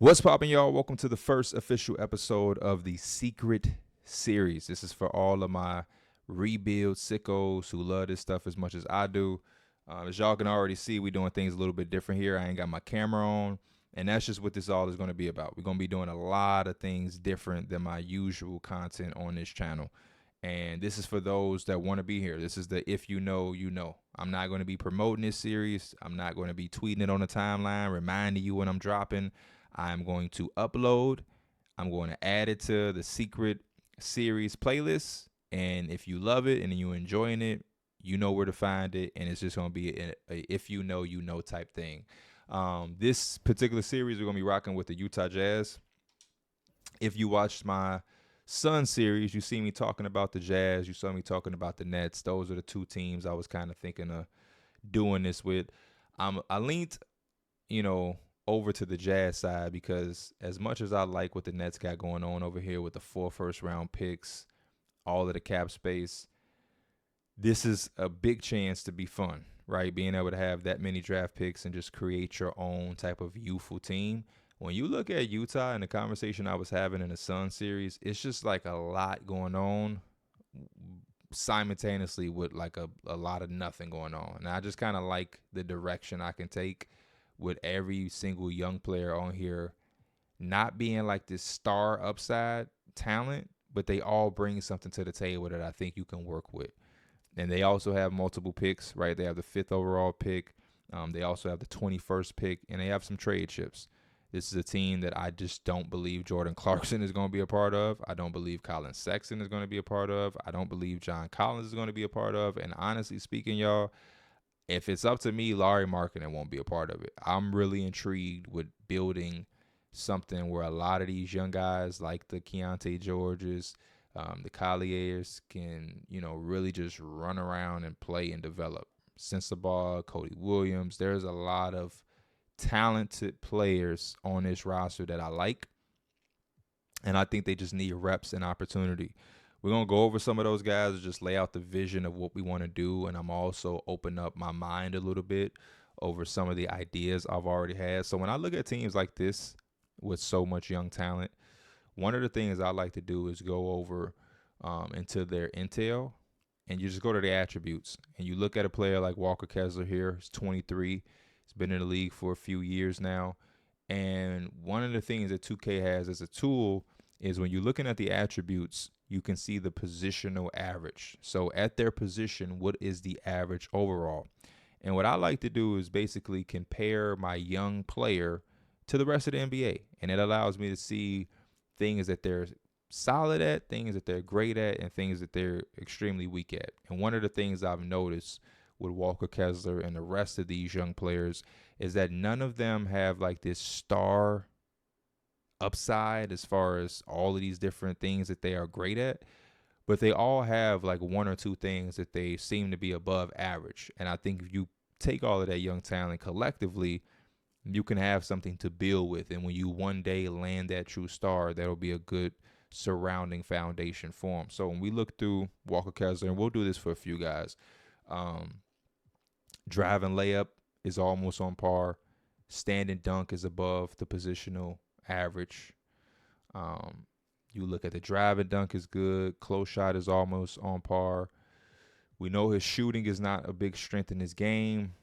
What's poppin', y'all? Welcome to the first official episode of the Secret Series. This is for all of my rebuild sickos who love this stuff as much as I do. As y'all can already see, we're doing things a little bit different here. I ain't got my camera on, and that's just what this all is going to be about. We're going to be doing a lot of things different than my usual content on this channel. And this is for those that want to be here. This is the if you know, you know. I'm not going to be promoting this series. I'm not going to be tweeting it on the timeline, reminding you when I'm dropping. I'm going to upload. I'm going to add it to the Secret Series playlist. And if you love it and you're enjoying it, you know where to find it. And it's just going to be a if you know type thing. This particular series, we're going to be rocking with the Utah Jazz. If you watched my Sun series, you see me talking about the Jazz. You saw me talking about the Nets. Those are the two teams I was kind of thinking of doing this with. I leaned, over to the Jazz side because as much as I like what the Nets got going on over here with the 4 first-round picks, all of the cap space, this is a big chance to be fun, right? Being able to have that many draft picks and just create your own type of youthful team. When you look at Utah and the conversation I was having in the Sun series, it's just like a lot going on simultaneously with like a lot of nothing going on. And I just kind of like the direction I can take with every single young player on here not being like this star upside talent, but they all bring something to the table that I think you can work with. And they also have multiple picks, right? They have the 5th overall pick. They also have the 21st pick, and they have some trade chips. This is a team that I just don't believe Jordan Clarkson is going to be a part of. I don't believe Colin Sexton is going to be a part of. I don't believe John Collins is going to be a part of. And honestly speaking, y'all, if it's up to me, Larry Markkinen won't be a part of it. I'm really intrigued with building something where a lot of these young guys like the Keyonte Georges, the Colliers can, really just run around and play and develop. Sensabaugh, Cody Williams, there's a lot of talented players on this roster that I like, and I think they just need reps and opportunity. We're going to go over some of those guys and just lay out the vision of what we want to do, and I'm also open up my mind a little bit over some of the ideas I've already had. So when I look at teams like this with so much young talent, one of the things I like to do is go over into their intel, and you just go to the attributes, and you look at a player like Walker Kessler here. He's 23. He's been in the league for a few years now. And one of the things that 2K has as a tool is when you're looking at the attributes, you can see the positional average. So at their position, what is the average overall? And what I like to do is basically compare my young player to the rest of the NBA. And it allows me to see things that they're solid at, things that they're great at, and things that they're extremely weak at. And one of the things I've noticed with Walker Kessler and the rest of these young players is that none of them have like this star upside as far as all of these different things that they are great at, but they all have like 1 or 2 things that they seem to be above average. And I think if you take all of that young talent collectively, you can have something to build with. And when you one day land that true star, that'll be a good surrounding foundation for them. So when we look through Walker Kessler, and we'll do this for a few guys, driving layup is almost on par. Standing dunk is above the positional average. You look at the driving dunk is good. Close shot is almost on par. We know his shooting is not a big strength in his game.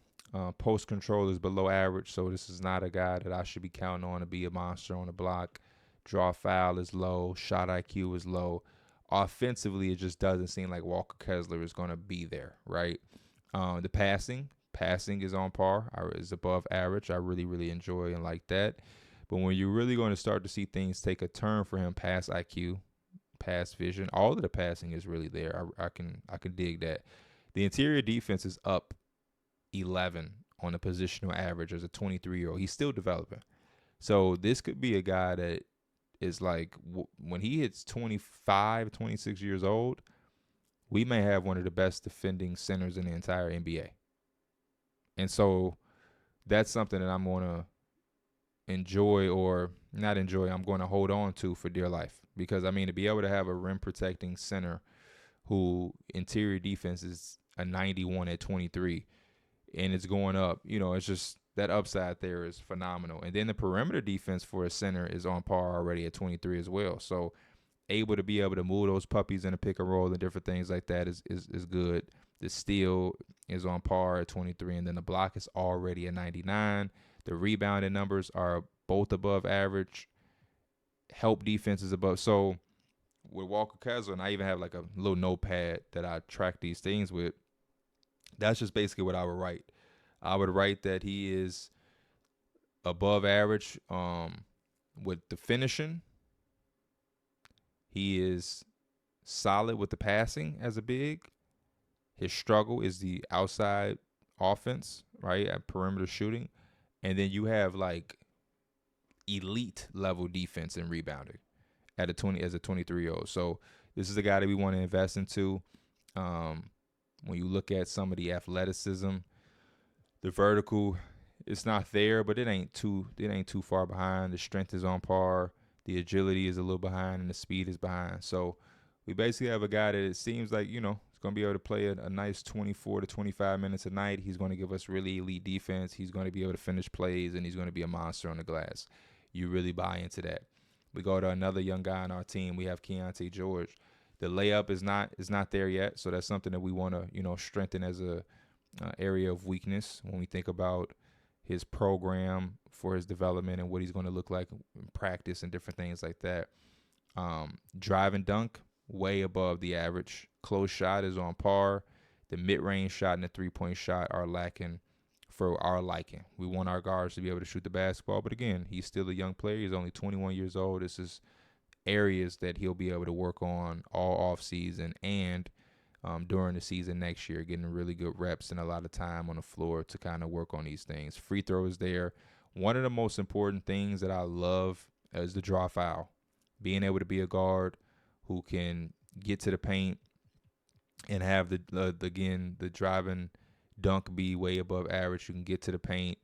Post control is below average, so this is not a guy that I should be counting on to be a monster on the block. Draw foul is low. Shot IQ is low. Offensively, it just doesn't seem like Walker Kessler is going to be there, right? The passing is on par, is above average. I really, really enjoy and like that. But when you're really going to start to see things take a turn for him, pass IQ, pass vision, all of the passing is really there. I can dig that. The interior defense is up 11 on the positional average as a 23-year-old. He's still developing. So this could be a guy that is like, when he hits 25, 26 years old, we may have one of the best defending centers in the entire NBA. And so that's something that I'm going to enjoy, or not enjoy, I'm going to hold on to for dear life. Because, I mean, to be able to have a rim protecting center who interior defense is a 91 at 23 and it's going up, it's just that upside there is phenomenal. And then the perimeter defense for a center is on par already at 23 as well. So able to move those puppies in a pick and roll and different things like that is good. The steal is on par at 23, and then the block is already at 99. The rebounding numbers are both above average. Help defense is above. So with Walker Kessler, and I even have like a little notepad that I track these things with, that's just basically what I would write. I would write that he is above average with the finishing. He is solid with the passing as a big. His struggle is the outside offense, right, at perimeter shooting. And then you have like elite level defense and rebounding at a 23-year-old. So this is a guy that we want to invest into. When you look at some of the athleticism, the vertical, it's not there, but it ain't too far behind. The strength is on par. The agility is a little behind, and the speed is behind. So we basically have a guy that it seems like, is going to be able to play a nice 24 to 25 minutes a night. He's going to give us really elite defense. He's going to be able to finish plays, and he's going to be a monster on the glass. You really buy into that. We go to another young guy on our team. We have Keyonte George. The layup is not there yet, so that's something that we want to strengthen as a area of weakness when we think about his program for his development and what he's going to look like in practice and different things like that. Drive and dunk, way above the average. Close shot is on par. The mid-range shot and the three-point shot are lacking for our liking. We want our guards to be able to shoot the basketball, but again, he's still a young player. He's only 21 years old. This is areas that he'll be able to work on all offseason and during the season next year, getting really good reps and a lot of time on the floor to kind of work on these things. Free throws there. One of the most important things that I love is the draw foul. Being able to be a guard who can get to the paint and have the driving dunk be way above average. You can get to the paint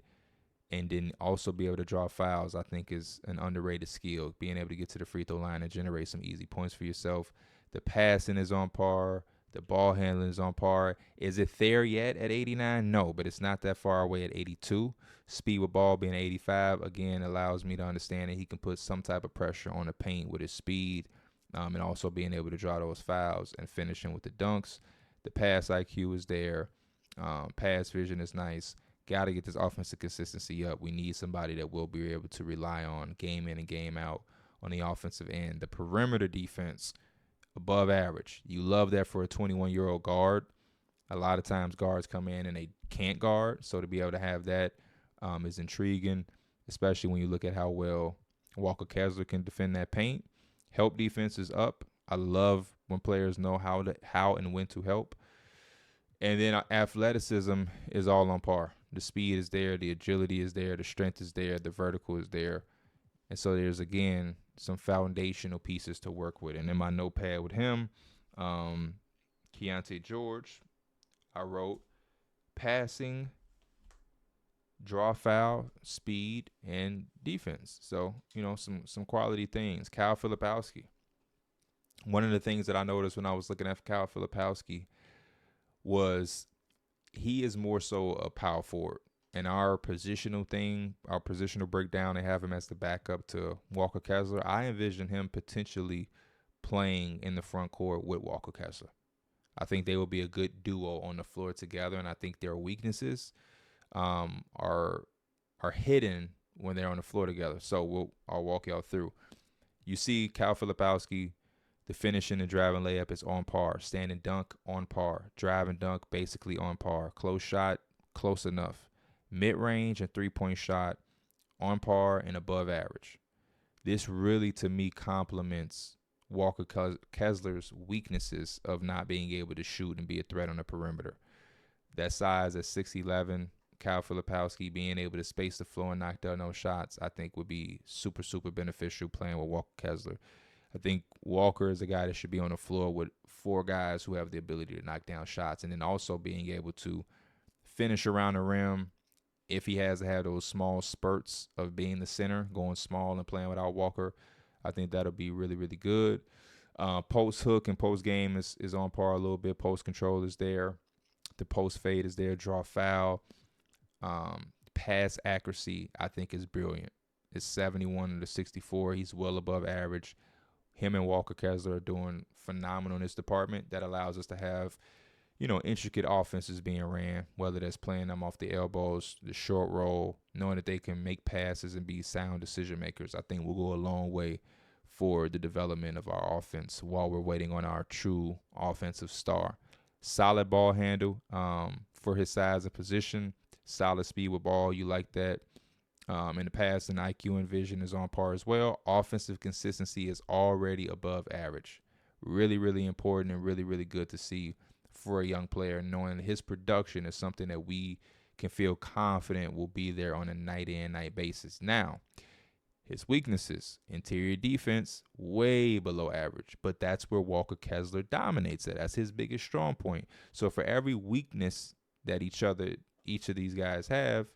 and then also be able to draw fouls, I think, is an underrated skill. Being able to get to the free throw line and generate some easy points for yourself. The passing is on par. The ball handling is on par. Is it there yet at 89? No, but it's not that far away at 82. Speed with ball being 85, again, allows me to understand that he can put some type of pressure on the paint with his speed and also being able to draw those fouls and finishing with the dunks. The pass IQ is there. Pass vision is nice. Got to get this offensive consistency up. We need somebody that will be able to rely on game in and game out on the offensive end. The perimeter defense, above average. You love that for a 21-year-old guard. A lot of times guards come in and they can't guard, so to be able to have that is intriguing, especially when you look at how well Walker Kessler can defend that paint. Help defense is up. I love when players know how and when to help. And then athleticism is all on par. The speed is there, the agility is there, the strength is there, the vertical is there. And so there's, again, some foundational pieces to work with. And in my notepad with him, Keyonte George, I wrote passing, draw foul, speed, and defense. So, some quality things. Kyle Filipowski. One of the things that I noticed when I was looking at Kyle Filipowski was he is more so a power forward. And our positional breakdown, they have him as the backup to Walker Kessler. I envision him potentially playing in the front court with Walker Kessler. I think they will be a good duo on the floor together, and I think their weaknesses are hidden when they're on the floor together. So I'll walk y'all through. You see Kyle Filipowski, the finishing and driving layup is on par. Standing dunk, on par. Drive and dunk, basically on par. Close shot, close enough. Mid-range and three-point shot, on par and above average. This really, to me, complements Walker Kessler's weaknesses of not being able to shoot and be a threat on the perimeter. That size at 6'11", Kyle Filipowski being able to space the floor and knock down those shots, I think would be super, super beneficial playing with Walker Kessler. I think Walker is a guy that should be on the floor with four guys who have the ability to knock down shots, and then also being able to finish around the rim. If he has to have those small spurts of being the center, going small and playing without Walker, I think that'll be really, really good. Post hook and post game is on par a little bit. Post control is there. The post fade is there. Draw foul. pass accuracy, I think, is brilliant. It's 71 to 64. He's well above average. Him and Walker Kessler are doing phenomenal in this department. That allows us to have, intricate offenses being ran, whether that's playing them off the elbows, the short roll, knowing that they can make passes and be sound decision makers. I think will go a long way for the development of our offense while we're waiting on our true offensive star. Solid ball handle for his size and position. Solid speed with ball. You like that. In the past, an IQ and vision is on par as well. Offensive consistency is already above average. Really, really important and really, really good to see for a young player, knowing his production is something that we can feel confident will be there on a night in, night basis. Now, his weaknesses, interior defense, way below average, but that's where Walker Kessler dominates it. That's his biggest strong point. So for every weakness that each of these guys have,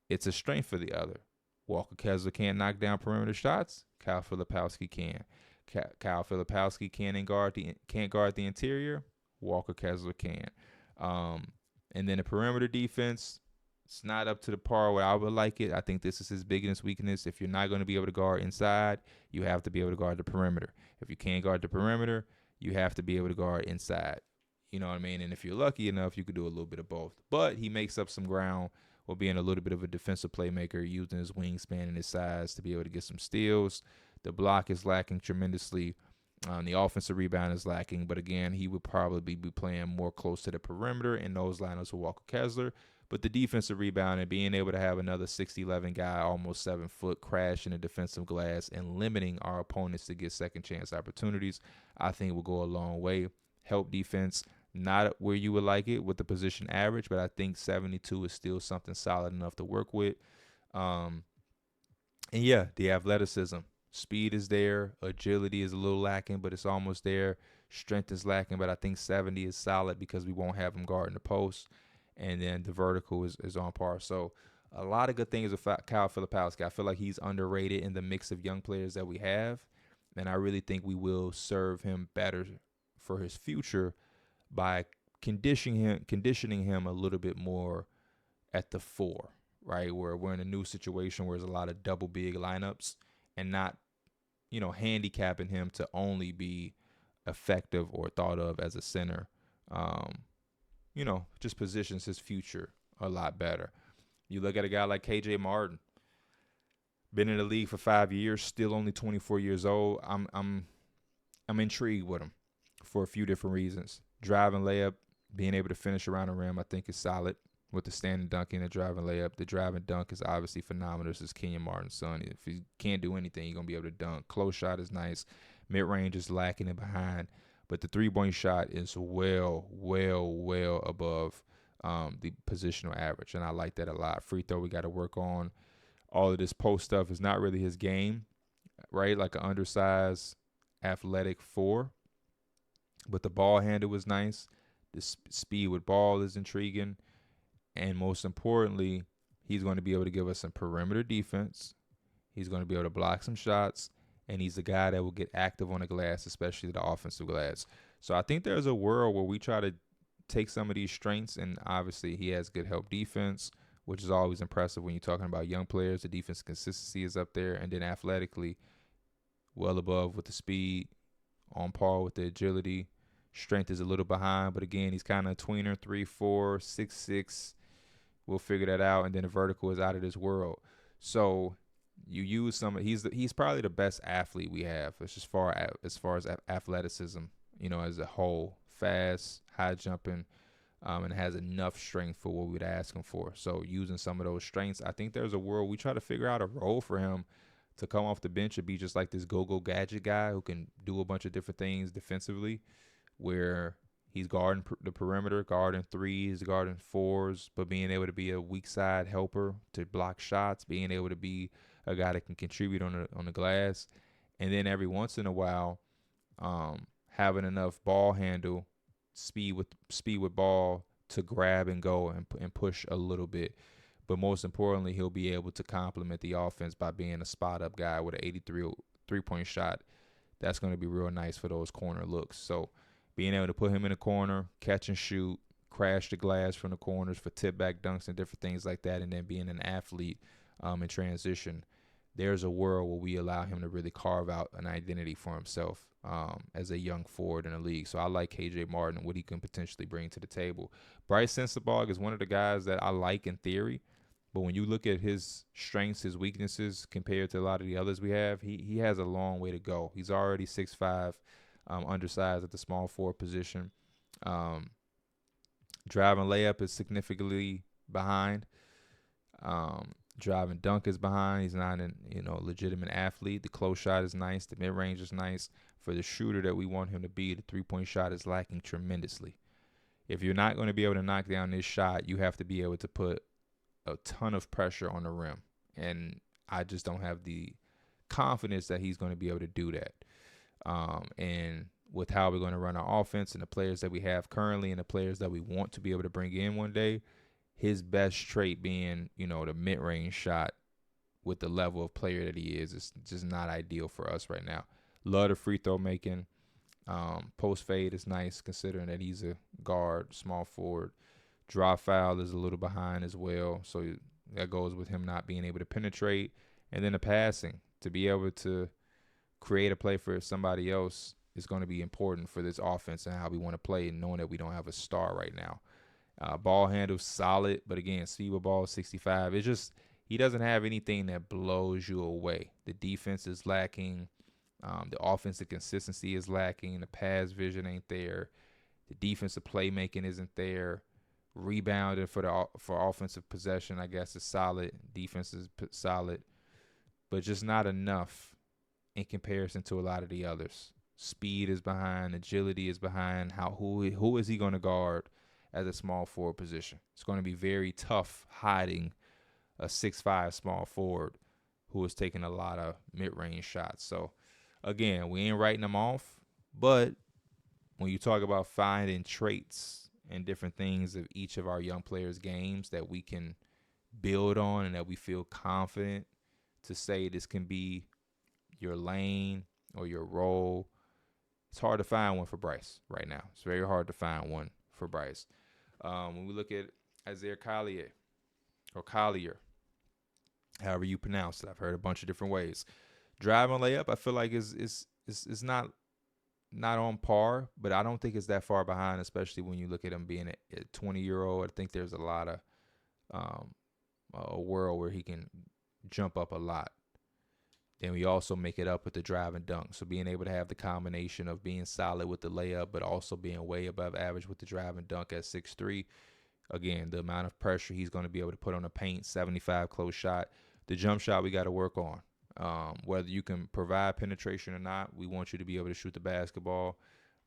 it's a strength for the other. Walker Kessler can't knock down perimeter shots. Kyle Filipowski can. Kyle Filipowski can't guard the interior. Walker Kessler can. And then the perimeter defense, it's not up to the par where I would like it. I think this is his biggest weakness. If you're not going to be able to guard inside, you have to be able to guard the perimeter. If you can't guard the perimeter, you have to be able to guard inside. You know what I mean? And if you're lucky enough, you could do a little bit of both. But he makes up some ground while being a little bit of a defensive playmaker, using his wingspan and his size to be able to get some steals. The block is lacking tremendously. The offensive rebound is lacking. But again, he would probably be playing more close to the perimeter in those lineups with Walker Kessler. But the defensive rebound and being able to have another 6'11" guy, almost 7 foot, crash in the defensive glass and limiting our opponents to get second chance opportunities, I think will go a long way. Help defense, not where you would like it with the position average, but I think 72 is still something solid enough to work with. And yeah, the athleticism. Speed is there. Agility is a little lacking, but it's almost there. Strength is lacking, but I think 70 is solid because we won't have him guarding the post. And then the vertical is on par. So a lot of good things with Kyle Filipowski. I feel like he's underrated in the mix of young players that we have. And I really think we will serve him better for his future by conditioning him a little bit more at the 4, right? Where we're in a new situation where there's a lot of double big lineups and not, handicapping him to only be effective or thought of as a center. Just positions his future a lot better. You look at a guy like KJ Martin, been in the league for 5 years, still only 24 years old. I'm intrigued with him for a few different reasons. Driving layup, being able to finish around the rim, I think is solid with the standing dunk and the driving layup. The driving dunk is obviously phenomenal. This is Kenyon Martin's son. If he can't do anything, you're going to be able to dunk. Close shot is nice. Mid-range is lacking and behind. But the three-point shot is well above the positional average, and I like that a lot. Free throw, we got to work on. All of this post stuff is not really his game, right? Like an undersized, athletic 4. But the ball handle was nice. The speed with ball is intriguing. And most importantly, he's going to be able to give us some perimeter defense. He's going to be able to block some shots. And he's a guy that will get active on the glass, especially the offensive glass. So I think there's a world where we try to take some of these strengths, and obviously he has good help defense, which is always impressive when you're talking about young players. The defense consistency is up there, and then athletically, well above with the speed, on par with the agility. Strength is a little behind, but again, he's kind of a tweener, 3'4", 6'6". We'll figure that out, and then the vertical is out of this world. So you use he's probably the best athlete we have as far as athleticism, as a whole. Fast, high jumping, and has enough strength for what we'd ask him for. So using some of those strengths, I think there's a world we try to figure out a role for him to come off the bench and be just like this go-go gadget guy who can do a bunch of different things defensively, where he's guarding the perimeter, guarding 3s, guarding 4s, but being able to be a weak side helper to block shots, being able to be a guy that can contribute on the glass, and then every once in a while, having enough ball handle, speed with ball to grab and go and push a little bit. But most importantly, he'll be able to complement the offense by being a spot-up guy with an 83 three-point shot. That's going to be real nice for those corner looks. So being able to put him in a corner, catch and shoot, crash the glass from the corners for tip back dunks and different things like that, and then being an athlete in transition, there's a world where we allow him to really carve out an identity for himself as a young forward in the league. So I like KJ Martin and what he can potentially bring to the table. Bryce Sensabaugh is one of the guys that I like in theory, but when you look at his strengths, his weaknesses compared to a lot of the others we have, he has a long way to go. He's already 6'5", undersized at the small forward position. Driving layup is significantly behind. Driving dunk is behind. He's not a legitimate athlete. The close shot is nice. The mid-range is nice. For the shooter that we want him to be, the three-point shot is lacking tremendously. If you're not going to be able to knock down this shot, you have to be able to put a ton of pressure on the rim. And I just don't have the confidence that he's going to be able to do that. And with how we're going to run our offense and the players that we have currently and the players that we want to be able to bring in one day, his best trait being, the mid-range shot with the level of player that he is just not ideal for us right now. Love the free throw making. Post fade is nice considering that he's a guard, small forward. Draw foul is a little behind as well. So that goes with him not being able to penetrate. And then the passing, to be able to create a play for somebody else is going to be important for this offense and how we want to play, and knowing that we don't have a star right now. Ball handle solid, but again, speed with ball 65. It's just he doesn't have anything that blows you away. The defense is lacking. The offensive consistency is lacking. The pass vision ain't there. The defensive playmaking isn't there. Rebounding for offensive possession, I guess, is solid. Defense is solid, but just not enough in comparison to a lot of the others. Speed is behind. Agility is behind. Who is he going to guard as a small forward position? It's going to be very tough hiding a 6'5" small forward who is taking a lot of mid-range shots. So, again, we ain't writing them off, but when you talk about finding traits and different things of each of our young players' games that we can build on and that we feel confident to say this can be your lane or your role, it's hard to find one for Bryce right now. It's very hard to find one for Bryce. When we look at Isaiah Collier, or Collier, however you pronounce it, I've heard a bunch of different ways. Driving layup, I feel like is not on par, but I don't think it's that far behind, especially when you look at him being a 20-year-old. I think there's a lot of a world where he can jump up a lot. Then we also make it up with the drive and dunk. So being able to have the combination of being solid with the layup, but also being way above average with the drive and dunk at 6'3". Again, the amount of pressure he's going to be able to put on the paint, 75 close shot. The jump shot we got to work on. Whether you can provide penetration or not, we want you to be able to shoot the basketball.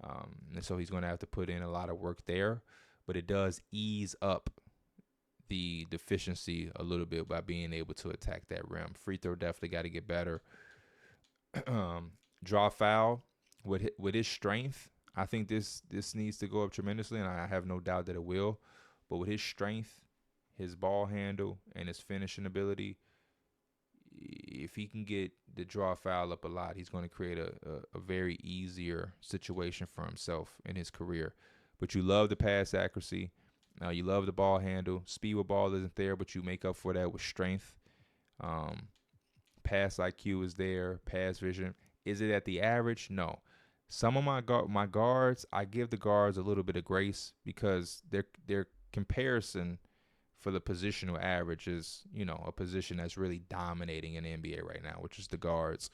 And so he's going to have to put in a lot of work there. But it does ease up the deficiency a little bit by being able to attack that rim. Free throw definitely got to get better. Draw foul with his strength, I think this needs to go up tremendously, and I have no doubt that it will. But with his strength, his ball handle, and his finishing ability, if he can get the draw foul up a lot, he's going to create a very easier situation for himself in his career. But you love the pass accuracy. You love the ball handle. Speed with ball isn't there, but you make up for that with strength. Pass IQ is there. Pass vision. Is it at the average? No. Some of my guards, I give the guards a little bit of grace because their comparison for the positional average is, a position that's really dominating in the NBA right now, which is the guards.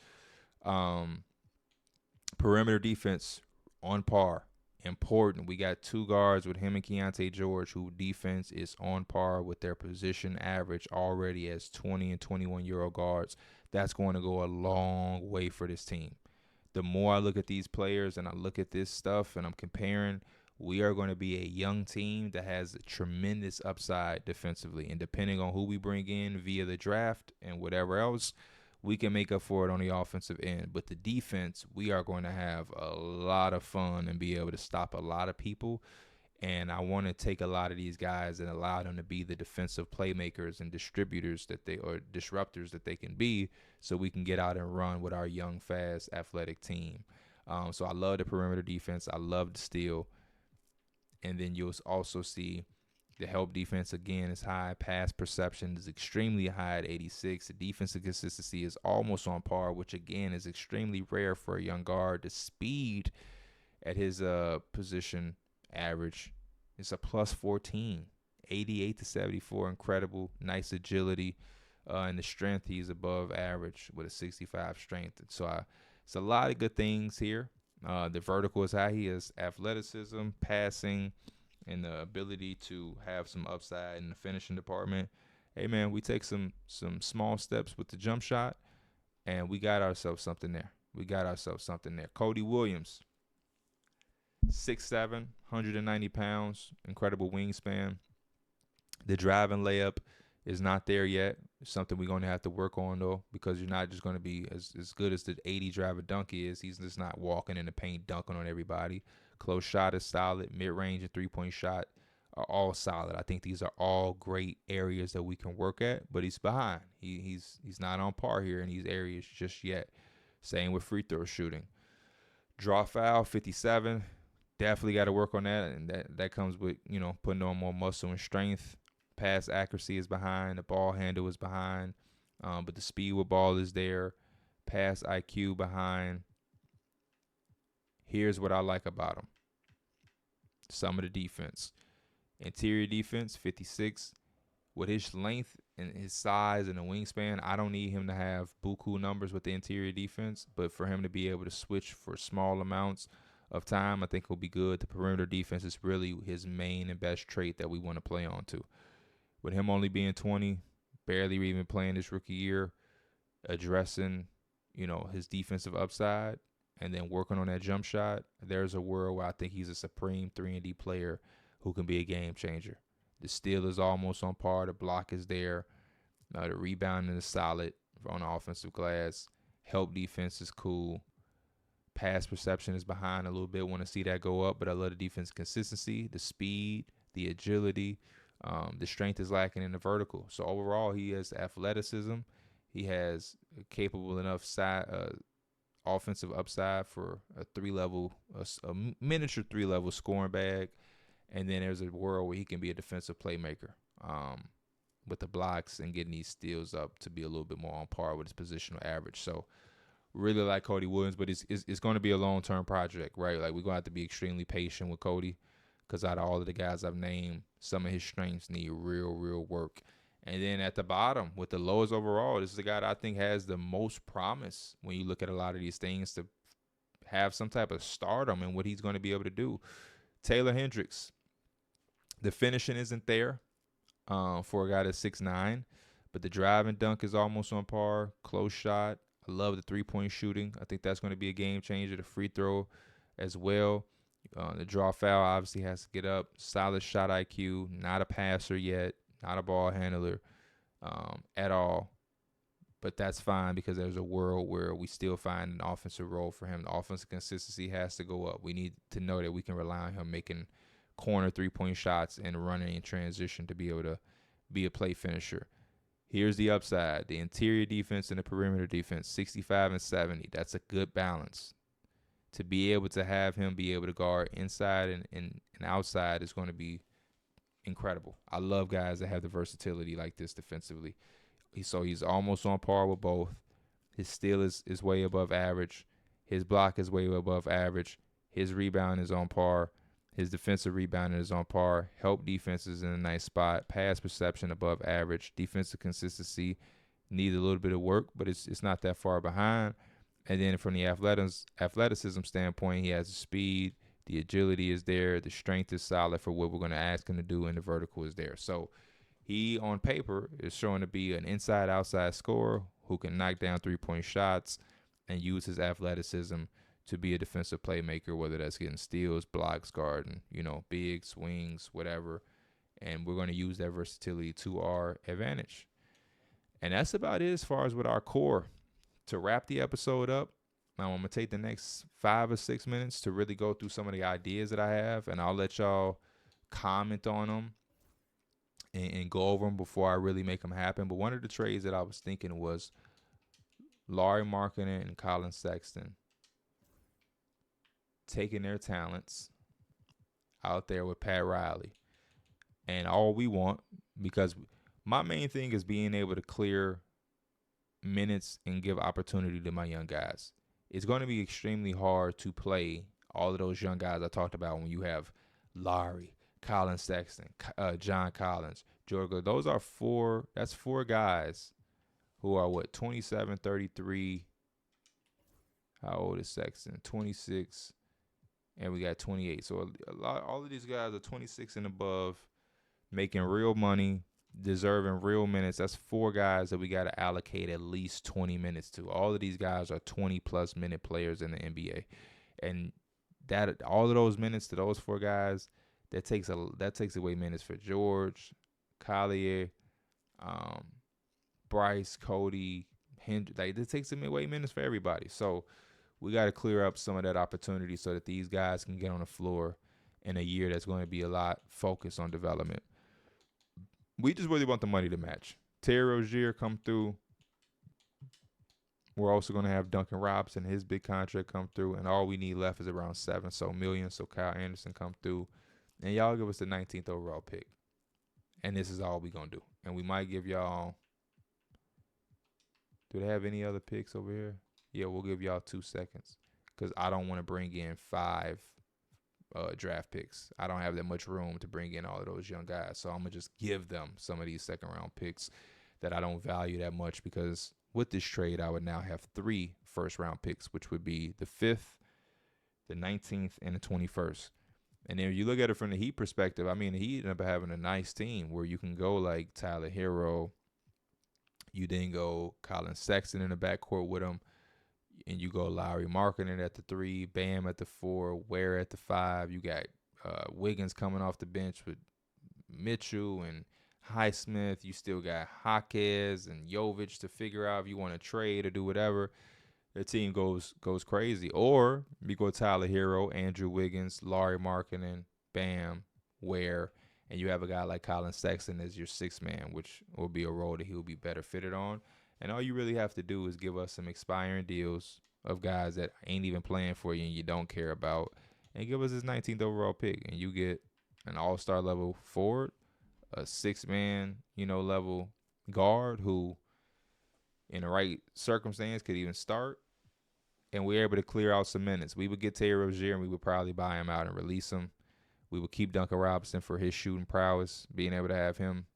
Perimeter defense on par. Important. We got two guards with him and Keyonte George, who defense is on par with their position average already as 20 and 21-year-old guards. That's going to go a long way for this team. The more I look at these players and I look at this stuff and I'm comparing, we are going to be a young team that has a tremendous upside defensively. And depending on who we bring in via the draft and whatever else, we can make up for it on the offensive end. But the defense, we are going to have a lot of fun and be able to stop a lot of people. And I want to take a lot of these guys and allow them to be the defensive playmakers and disruptors that they can be, so we can get out and run with our young, fast, athletic team. So I love the perimeter defense. I love the steal. And then you'll also see the help defense again is high. Pass perception is extremely high at 86. The defensive consistency is almost on par, which again is extremely rare for a young guard. The speed at his position average is a plus 14, 88 to 74. Incredible, nice agility, and the strength he's above average with a 65 strength. So it's a lot of good things here. The vertical is high. He has athleticism, passing, and the ability to have some upside in the finishing department. Hey man, we take some small steps with the jump shot, and we got ourselves something there. Cody Williams, 6'7", 190 pounds, incredible wingspan. The driving layup is not there yet. It's something we're going to have to work on, though, because you're not just going to be as good as the 80 driver dunk is. He's just not walking in the paint, dunking on everybody. Close shot is solid. Mid-range and three-point shot are all solid. I think these are all great areas that we can work at, but he's behind. He's not on par here in these areas just yet. Same with free throw shooting. Draw foul, 57. Definitely got to work on that, and that comes with, putting on more muscle and strength. Pass accuracy is behind. The ball handle is behind, but the speed with ball is there. Pass IQ behind. Here's what I like about him. Some of the defense. Interior defense, 56. With his length and his size and the wingspan, I don't need him to have buku numbers with the interior defense, but for him to be able to switch for small amounts of time, I think will be good. The perimeter defense is really his main and best trait that we want to play on to. With him only being 20, barely even playing this rookie year, addressing, his defensive upside and then working on that jump shot, there's a world where I think he's a supreme 3-and-D player who can be a game changer. The steal is almost on par. The block is there. The rebounding is solid on the offensive glass. Help defense is cool. Pass perception is behind a little bit. Want to see that go up, but I love the defense consistency, the speed, the agility. The strength is lacking in the vertical. So overall, he has athleticism. He has capable enough offensive upside for a miniature 3-level scoring bag. And then there's a world where he can be a defensive playmaker with the blocks and getting these steals up to be a little bit more on par with his positional average. So really like Cody Williams, but it's going to be a long-term project, right? Like, we're going to have to be extremely patient with Cody because out of all of the guys I've named, some of his strengths need real work. And then at the bottom, with the lowest overall, this is the guy that I think has the most promise when you look at a lot of these things to have some type of stardom and what he's going to be able to do. Taylor Hendricks. The finishing isn't there for a guy that's 6'9", but the drive and dunk is almost on par. Close shot. I love the three-point shooting. I think that's going to be a game changer. The free throw as well. The draw foul obviously has to get up. Solid shot IQ. Not a passer yet. Not a ball handler at all. But that's fine because there's a world where we still find an offensive role for him. The offensive consistency has to go up. We need to know that we can rely on him making corner three-point shots and running in transition to be able to be a play finisher. Here's the upside. The interior defense and the perimeter defense, 65 and 70. That's a good balance. To be able to have him be able to guard inside and outside is going to be incredible. I love guys that have the versatility like this defensively. So he's almost on par with both. His steal is way above average. His block is way above average. His rebound is on par. His defensive rebounding is on par. Help defense is in a nice spot. Pass perception above average. Defensive consistency needs a little bit of work, but it's not that far behind. And then from the athleticism standpoint, he has the speed. The agility is there. The strength is solid for what we're going to ask him to do, and the vertical is there. So he, on paper, is showing to be an inside-outside scorer who can knock down three-point shots and use his athleticism to be a defensive playmaker, whether that's getting steals, blocks, guarding, big swings, whatever. And we're going to use that versatility to our advantage. And that's about it as far as with our core. To wrap the episode up, I'm going to take the next 5 or 6 minutes to really go through some of the ideas that I have, and I'll let y'all comment on them and go over them before I really make them happen. But one of the trades that I was thinking was Lauri Markkanen and Colin Sexton taking their talents. out there with Pat Riley. And all we want, because my main thing is being able to clear minutes and give opportunity to my young guys. It's going to be extremely hard to play all of those young guys I talked about when you have Larry, Colin Sexton, John Collins, George. Those are that's four guys who are 27, 33. How old is Sexton? 26, and we got 28. So all of these guys are 26 and above, making real money, deserving real minutes. That's four guys that we got to allocate at least 20 minutes to. All of these guys are 20-plus minute players in the NBA. And that all of those minutes to those four guys, that takes away minutes for George, Collier, Bryce, Cody, Hendricks. Like, this takes away minutes for everybody. So we got to clear up some of that opportunity so that these guys can get on the floor in a year that's going to be a lot focused on development. We just really want the money to match. Terry Rozier come through. We're also going to have Duncan Robinson, his big contract, come through. And all we need left is around $7 million. So Kyle Anderson come through. And y'all give us the 19th overall pick. And this is all we going to do. And we might give y'all. Do they have any other picks over here? Yeah, we'll give y'all 2 seconds. Because I don't want to bring in 5 draft picks. I don't have that much room to bring in all of those young guys. So I'm going to just give them some of these second-round picks that I don't value that much, because with this trade, I would now have 3 first-round picks, which would be the 5th, the 19th, and the 21st. And then if you look at it from the Heat perspective, I mean, the Heat ended up having a nice team where you can go like Tyler Hero. You then go Colin Sexton in the backcourt with him. And you go Lowry Markkanen at the 3, Bam at the 4, Ware at the 5. You got Wiggins coming off the bench with Mitchell and Highsmith. You still got Jaquez and Jovic to figure out if you want to trade or do whatever. The team goes crazy. Or you go Tyler Hero, Andrew Wiggins, Larry Markkanen, Bam, Ware, and you have a guy like Colin Sexton as your 6th man, which will be a role that he'll be better fitted on. And all you really have to do is give us some expiring deals of guys that ain't even playing for you and you don't care about, and give us his 19th overall pick. And you get an all-star level forward, a 6-man, level guard who, in the right circumstance, could even start. And we're able to clear out some minutes. We would get Terry Rozier and we would probably buy him out and release him. We would keep Duncan Robinson for his shooting prowess, being able to have him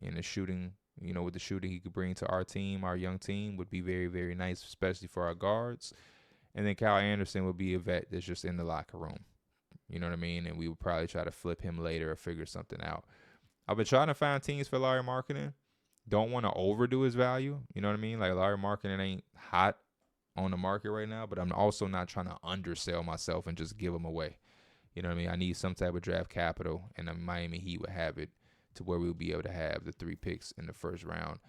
in the shooting. With the shooting he could bring to our team, our young team, would be very, very nice, especially for our guards. And then Kyle Anderson would be a vet that's just in the locker room. You know what I mean? And we would probably try to flip him later or figure something out. I've been trying to find teams for Larry Markkanen. Don't want to overdo his value. You know what I mean? Like, Larry Markkanen ain't hot on the market right now, but I'm also not trying to undersell myself and just give him away. You know what I mean? I need some type of draft capital, and the Miami Heat would have it to where we would be able to have the 3 picks in the first round.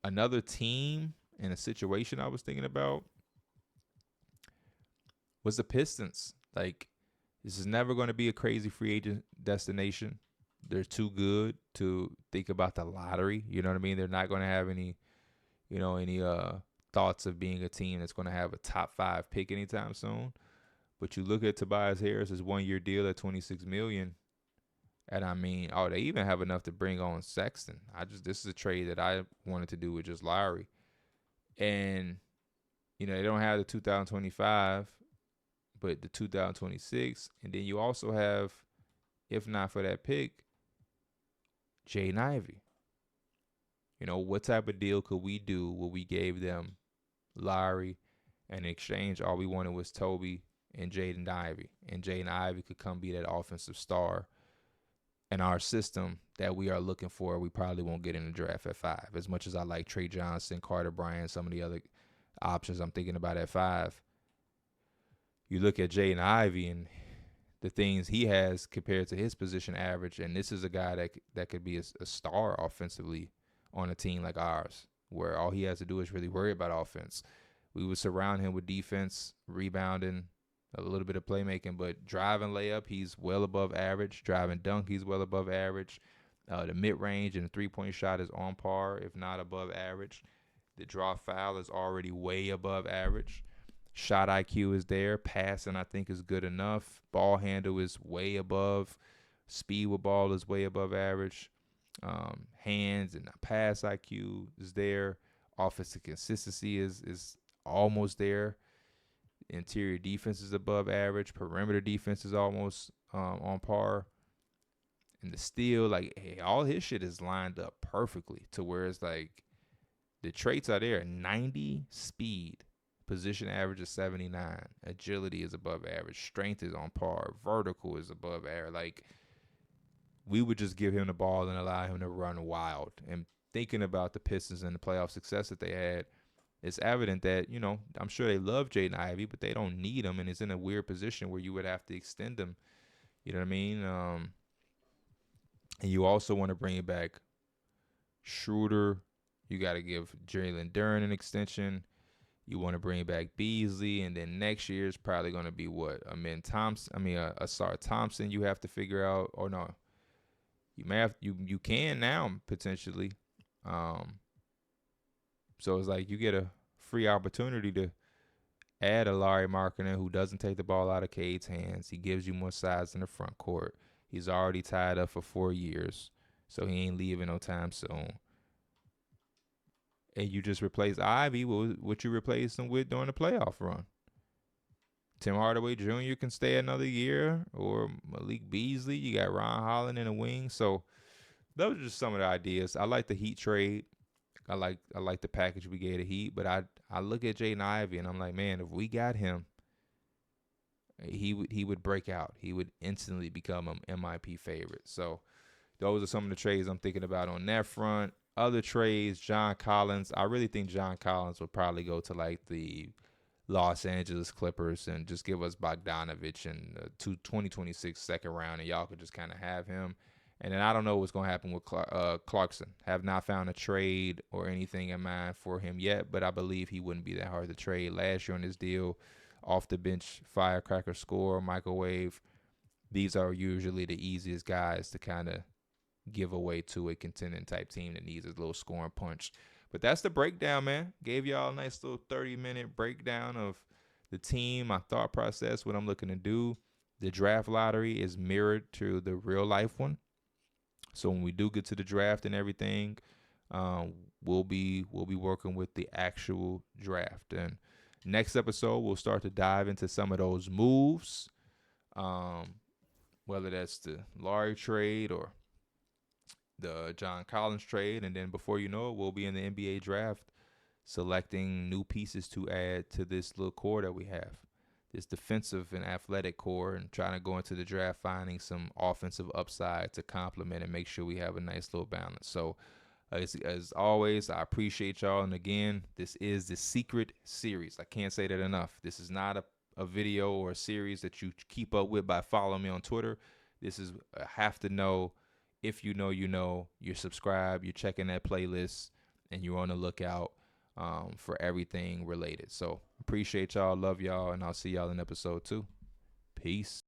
Another team and a situation I was thinking about was the Pistons. Like, this is never going to be a crazy free agent destination. They're too good to think about the lottery. You know what I mean? They're not going to have any thoughts of being a team that's going to have a top 5 pick anytime soon. But you look at Tobias Harris's 1-year deal at $26 million. And I mean, they even have enough to bring on Sexton. This is a trade that I wanted to do with just Lowry. And, they don't have the 2025, but the 2026. And then you also have, if not for that pick, Jaden Ivey. What type of deal could we do where we gave them Lowry, and in exchange, all we wanted was Toby and Jaden Ivey. And Jaden Ivey could come be that offensive star in our system that we are looking for. We probably won't get in the draft at 5. As much as I like Trey Johnson, Carter Bryant, some of the other options I'm thinking about at 5, you look at Jaden Ivey and the things he has compared to his position average, and this is a guy that could be a star offensively on a team like ours, where all he has to do is really worry about offense. We would surround him with defense, rebounding, a little bit of playmaking, but driving layup, he's well above average. Driving dunk, he's well above average. The mid-range and the three-point shot is on par, if not above average. The draw foul is already way above average. Shot IQ is there. Passing, I think, is good enough. Ball handle is way above. Speed with ball is way above average. Hands and pass IQ is there. Offensive consistency is almost there. Interior defense is above average. Perimeter defense is almost on par. And the steal, like, hey, all his shit is lined up perfectly to where it's like the traits are there. 90 speed. Position average is 79. Agility is above average. Strength is on par. Vertical is above average. Like, we would just give him the ball and allow him to run wild. And thinking about the Pistons and the playoff success that they had, it's evident that, you know, I'm sure they love Jaden Ivey, but they don't need him, and it's in a weird position where you would have to extend him. You know what I mean? And you also want to bring it back Schroeder. You got to give Jalen Duren an extension. You want to bring back Beasley, and then next year is probably going to be what? Asar Thompson you have to figure out, or no. You may have you can now potentially. So it's like you get a free opportunity to add a Larry Markkinen who doesn't take the ball out of Cade's hands. He gives you more size in the front court. He's already tied up for 4 years, so he ain't leaving no time soon. And you just replace Ivy with what you replaced him with during the playoff run. Tim Hardaway Jr. can stay another year, or Malik Beasley. You got Ron Holland in the wing. So those are just some of the ideas. I like the Heat trade. I like the package we gave the Heat. But I look at Jaden Ivey and I'm like, man, if we got him, he would break out. He would instantly become an MIP favorite. So those are some of the trades I'm thinking about on that front. Other trades, John Collins. I really think John Collins would probably go to like the Los Angeles Clippers and just give us Bogdanovich in the 2026 second round, and y'all could just kind of have him. And then I don't know what's going to happen with Clarkson. Have not found a trade or anything in mind for him yet, but I believe he wouldn't be that hard to trade. Last year on this deal, off the bench, firecracker score, microwave. These are usually the easiest guys to kind of give away to a contending type team that needs a little scoring punch. But that's the breakdown, man. Gave y'all a nice little 30-minute breakdown of the team, my thought process, what I'm looking to do. The draft lottery is mirrored to the real life one. So when we do get to the draft and everything, we'll be working with the actual draft. And next episode, we'll start to dive into some of those moves, whether that's the Larry trade or the John Collins trade. And then before you know it, we'll be in the NBA draft selecting new pieces to add to this little core that we have, this defensive and athletic core, and trying to go into the draft finding some offensive upside to complement and make sure we have a nice little balance. So as always, I appreciate y'all. And again, this is the Secret Series. I can't say that enough. This is not a video or a series that you keep up with by following me on Twitter. This is have to know. If you know, you're subscribed, you're checking that playlist, and you're on the lookout for everything related. So appreciate y'all, love y'all, and I'll see y'all in episode 2. Peace.